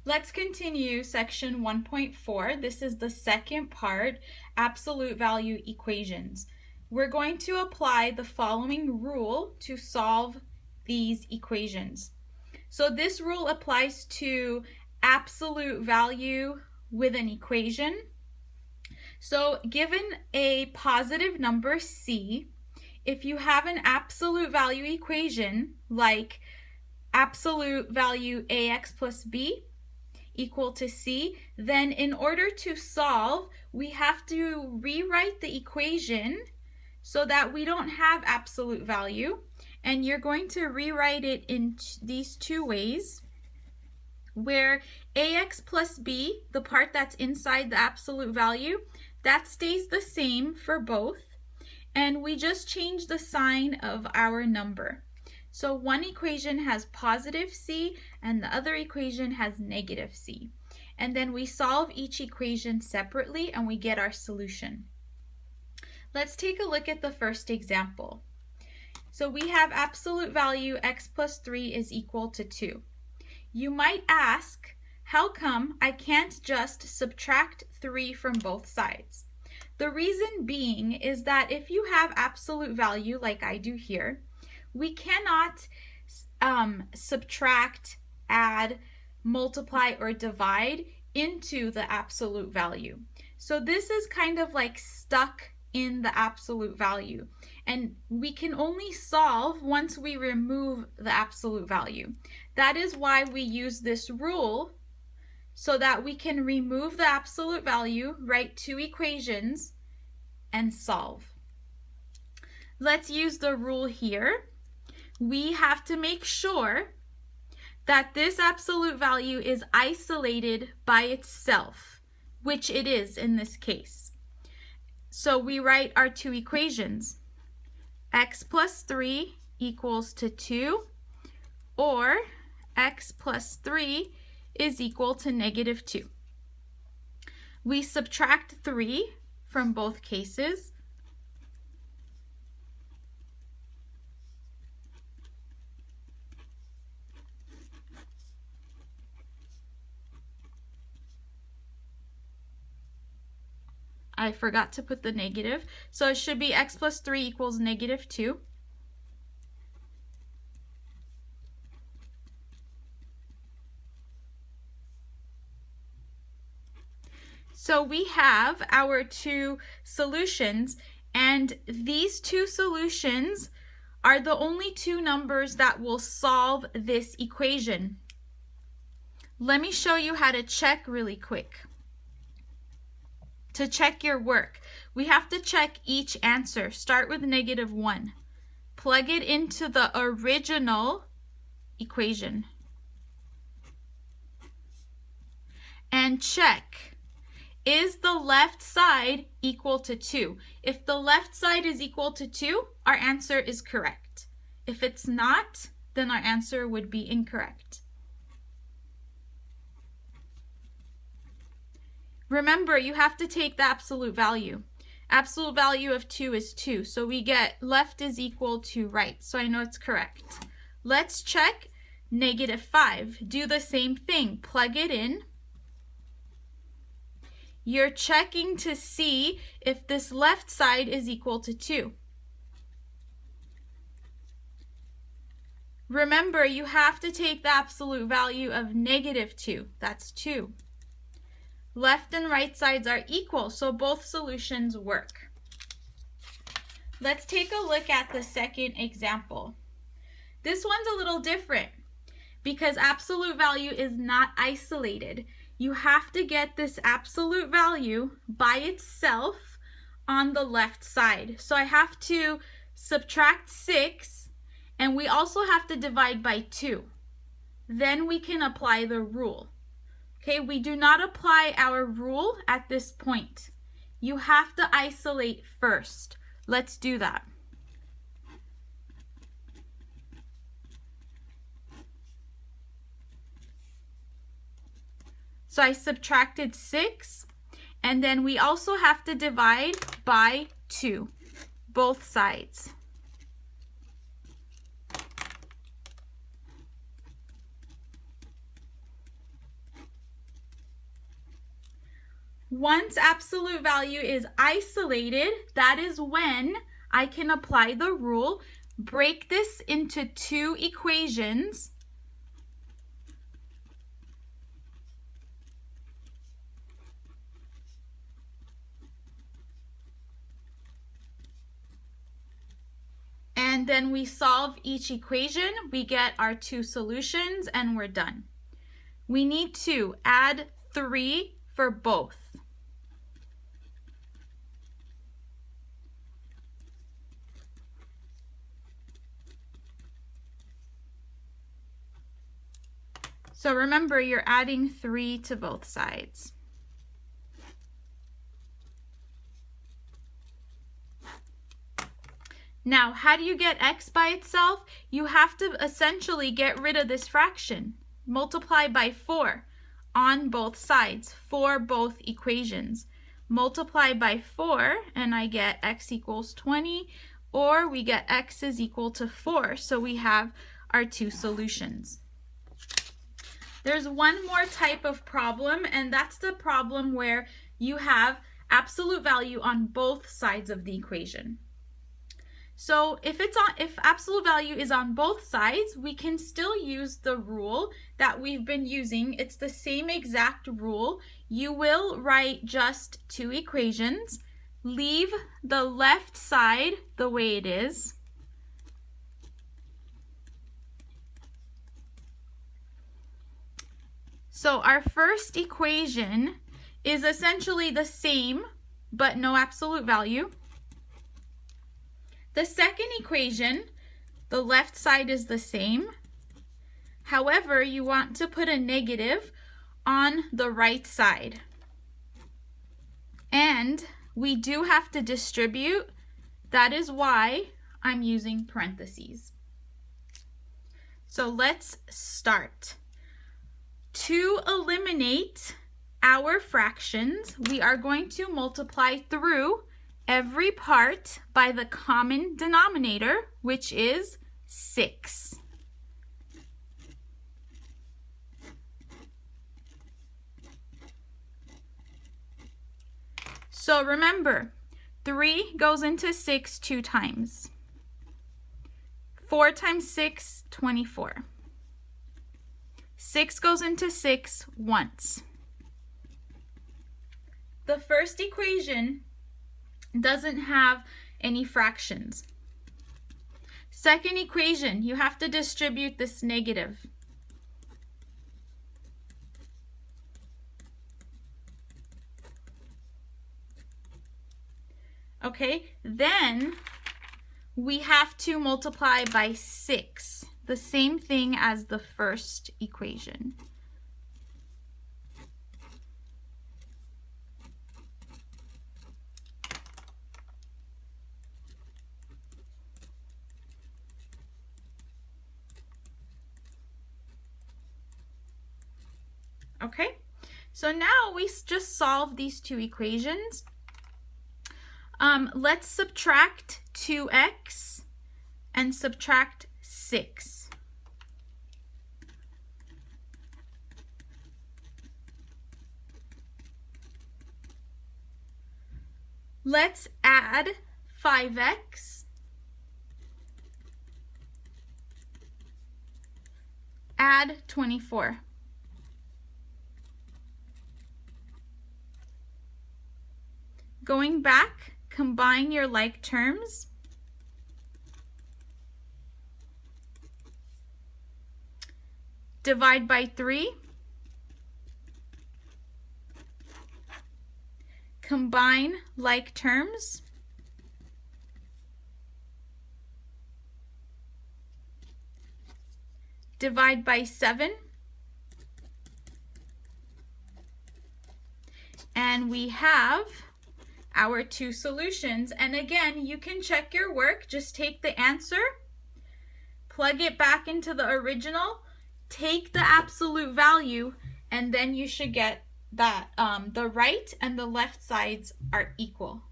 Let's continue section 1.4. This is the second part, absolute value equations. We're going to apply the following rule to solve these equations. So this rule applies to absolute value with an equation. So given a positive number c, if you have an absolute value equation like absolute value ax plus b equal to c, then in order to solve, we have to rewrite the equation so that we don't have absolute value. And you're going to rewrite it in these two ways, where ax plus b, the part that's inside the absolute value, that stays the same for both. And we just change the sign of our number. So one equation has positive c and the other equation has negative c. And then we solve each equation separately and we get our solution. Let's take a look at the first example. So we have absolute value x plus 3 is equal to 2. You might ask, how come I can't just subtract 3 from both sides? The reason being is that if you have absolute value like I do here, we cannot subtract, add, multiply, or divide into the absolute value. So this is kind of like stuck in the absolute value. And we can only solve once we remove the absolute value. That is why we use this rule, so that we can remove the absolute value, write two equations, and solve. Let's use the rule here. We have to make sure that this absolute value is isolated by itself, which it is in this case. So we write our two equations. X plus 3 equals to 2, or x plus 3 is equal to negative 2. We subtract 3 from both cases. I forgot to put the negative, so it should be x plus 3 equals negative 2. So we have our two solutions, and these two solutions are the only two numbers that will solve this equation. Let me show you how to check really quick. To check your work, we have to check each answer. Start with negative 1. Plug it into the original equation. And check, is the left side equal to 2? If the left side is equal to 2, our answer is correct. If it's not, then our answer would be incorrect. Remember, you have to take the absolute value. Absolute value of 2 is 2, so we get left is equal to right, so I know it's correct. Let's check negative 5. Do the same thing. Plug it in. You're checking to see if this left side is equal to 2. Remember, you have to take the absolute value of negative 2. That's 2. Left and right sides are equal, so both solutions work. Let's take a look at the second example. This one's a little different because absolute value is not isolated. You have to get this absolute value by itself on the left side. So I have to subtract 6, and we also have to divide by 2. Then we can apply the rule. Okay, we do not apply our rule at this point. You have to isolate first. Let's do that. So I subtracted 6, and then we also have to divide by 2, both sides. Once absolute value is isolated, that is when I can apply the rule, break this into two equations, and then we solve each equation, we get our two solutions, and we're done. We need to add 3 for both. So remember, you're adding 3 to both sides. Now, how do you get x by itself? You have to essentially get rid of this fraction. Multiply by 4 on both sides for both equations. Multiply by 4 and I get x equals 20, or we get x is equal to 4. So we have our two solutions. There's one more type of problem, and that's the problem where you have absolute value on both sides of the equation. So if absolute value is on both sides, we can still use the rule that we've been using. It's the same exact rule. You will write just two equations, leave the left side the way it is, so our first equation is essentially the same, but no absolute value. The second equation, the left side is the same. However, you want to put a negative on the right side. And we do have to distribute. That is why I'm using parentheses. So let's start. To eliminate our fractions, we are going to multiply through every part by the common denominator, which is 6. So remember, 3 goes into 6 2 times. 4 times 6, 24. 6 goes into 6 once. The first equation doesn't have any fractions. Second equation, you have to distribute this negative. Okay, then we have to multiply by 6, the same thing as the first equation. Okay, so now we just solve these two equations. Let's subtract 2x and subtract 6. Let's add 5x. Add 24. Going back, combine your like terms. Divide by 3. Combine like terms. Divide by 7. And we have our two solutions. And again, you can check your work. Just take the answer, plug it back into the original, take the absolute value, and then you should get that the right and the left sides are equal.